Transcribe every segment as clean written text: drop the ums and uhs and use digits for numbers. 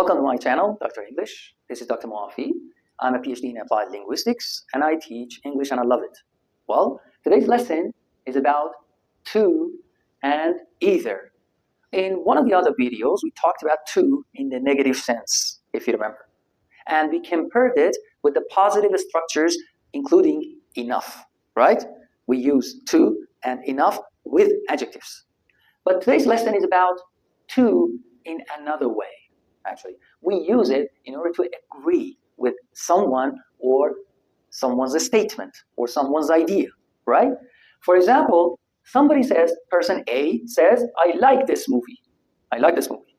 Welcome to my channel, Dr. English. This is Dr. Moafi. I'm a PhD in Applied Linguistics, and I teach English, and I love it. Well, today's lesson is about to and either. In one of the other videos, we talked about to in the negative sense, if you remember. And we compared it with the positive structures, including enough, right? We use to and enough with adjectives. But today's lesson is about to in another way, actually. We use it in order to agree with someone or someone's statement or someone's idea, right? For example, somebody says, person A says, I like this movie. I like this movie.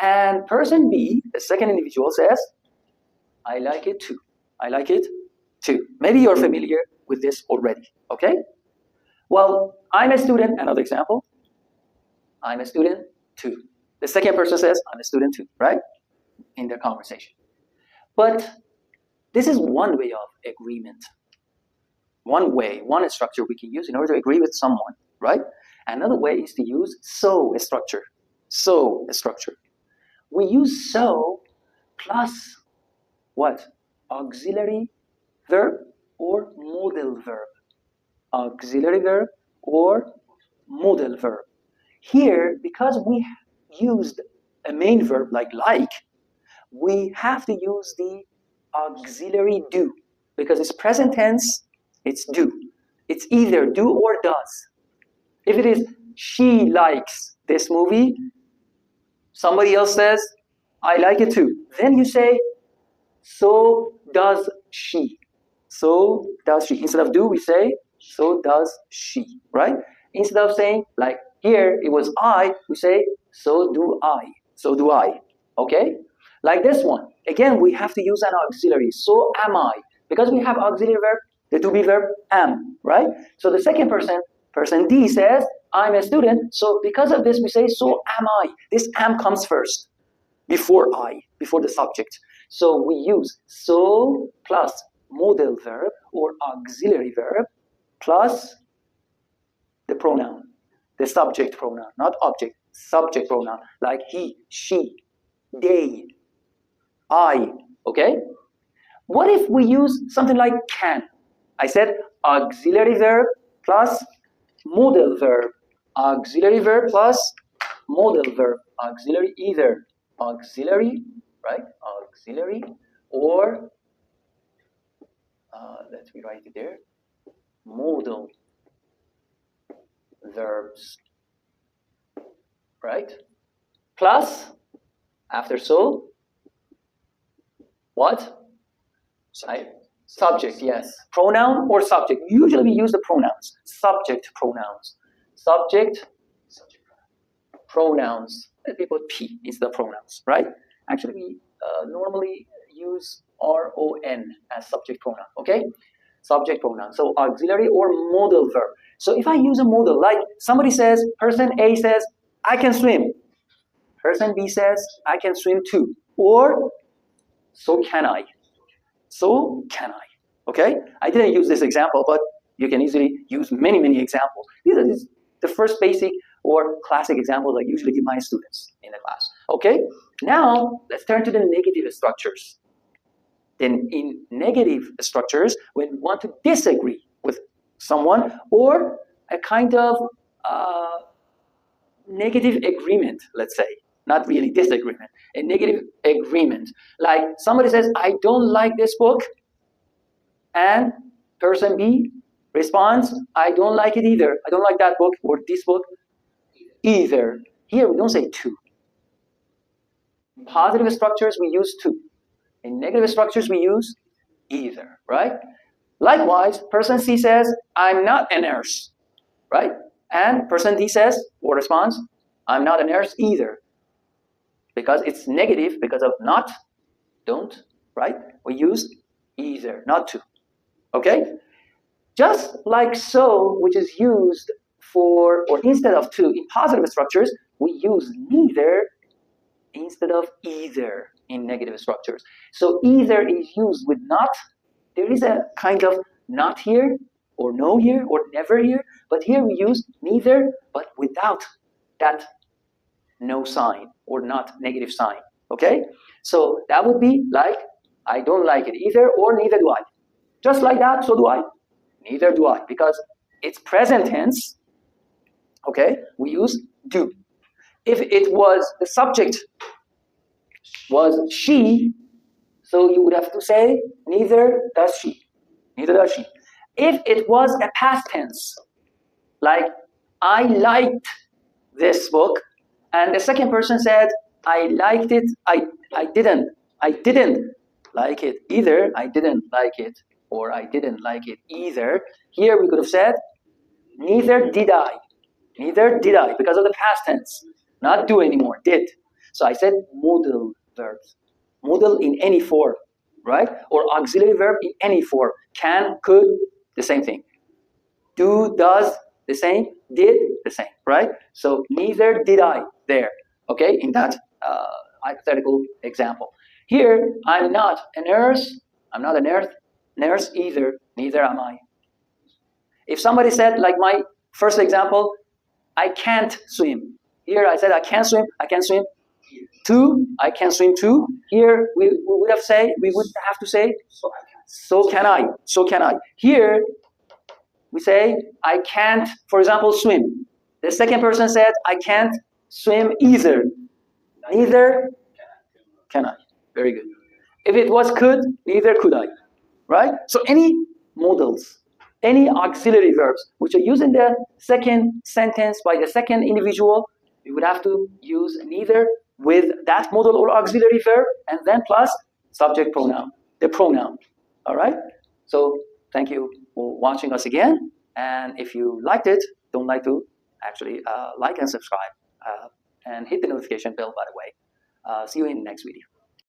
And person B, the second individual, says, I like it too. I like it too. Maybe you're familiar with this already, okay? Well, I'm a student, another example. I'm a student too. The second person says, I'm a student too, right? In their conversation. But this is one way of agreement. One way, one structure we can use in order to agree with someone, right? Another way is to use so structure. So structure. We use so plus what? Auxiliary verb or modal verb. Auxiliary verb or modal verb. Here, because we used a main verb like, we have to use the auxiliary do, because it's present tense, it's do. It's either do or does. If it is she likes this movie, somebody else says, I like it too. Then you say, so does she. So does she. Instead of do, we say, so does she, right? Instead of saying, like here, it was I, we say, so do I. So do I, okay? Like this one. Again, we have to use an auxiliary. So am I. Because we have auxiliary verb, the to be verb, am, right? So the second person, person D says, I'm a student. So because of this, we say, so am I. This am comes first, before I, before the subject. So we use so plus modal verb or auxiliary verb plus the pronoun, the subject pronoun, not object, subject pronoun, like he, she, they, I, okay? What if we use something like can? I said auxiliary verb plus modal verb. Auxiliary verb plus modal verb. Auxiliary either. Auxiliary, right? Auxiliary or, let me write it there, modal verbs, right? Plus, after so, what? Subject, yes. Pronoun or subject. Usually we use the pronouns. Subject pronouns. Subject pronouns. Let me put P instead of pronouns, right? Actually, we normally use RON as subject pronoun, okay? Subject pronoun. So auxiliary or modal verb. So if I use a modal, like somebody says, person A says, I can swim. Person B says, I can swim too. Or, so can I. So can I. Okay? I didn't use this example, but you can easily use many, many examples. These are the first basic or classic examples I usually give my students in the class. Okay? Now, let's turn to the negative structures. Then in negative structures, when we want to disagree with someone or a kind of negative agreement, let's say, not really disagreement, a negative agreement. Like somebody says, I don't like this book, and person B responds, I don't like it either. I don't like that book or this book either. Here we don't say to. In positive structures, we use to. In negative structures, we use either, right? Likewise, person C says, I'm not a nurse, right? And person D says, or responds, I'm not a nurse either. Because it's negative, because of not, don't, right? We use either, not to, okay? Just like so, which is used for, or instead of to, in positive structures, we use neither instead of either in negative structures. So either is used with not. There is a kind of not here, or no here, or never here, but here we use neither, but without that no sign or not negative sign. Okay? So that would be like, I don't like it either, or neither do I. Just like that, so do I. Neither do I, because it's present tense. Okay? We use do. If it was, the subject was she, so you would have to say neither does she. Neither does she. If it was a past tense, like I liked this book, and the second person said I liked it, I didn't like it either, I didn't like it, or I didn't like it either. Here we could have said neither did I. Neither did I, because of the past tense. Not do anymore, did. So I said modal verbs. Modal in any form, right? Or auxiliary verb in any form. Can, could, the same thing. Do, does, the same. Did, the same, right? So neither did I there, okay, in that hypothetical example. Here, I'm not a nurse. I'm not a nurse either. Neither am I. If somebody said, like my first example, I can't swim. Here I said I can't swim. I can swim. Too, I can swim too. Here we would have to say so can I. So can I. Here we say I can't, for example, swim. The second person said I can't swim either. Neither can I. Very good. If it was could, neither could I. Right? So any modals, any auxiliary verbs which are used in the second sentence by the second individual, we would have to use neither with that modal or auxiliary verb, and then plus subject pronoun, the pronoun. All right? So thank you for watching us again. And if you liked it, don't like to actually like and subscribe, and hit the notification bell, by the way. See you in the next video.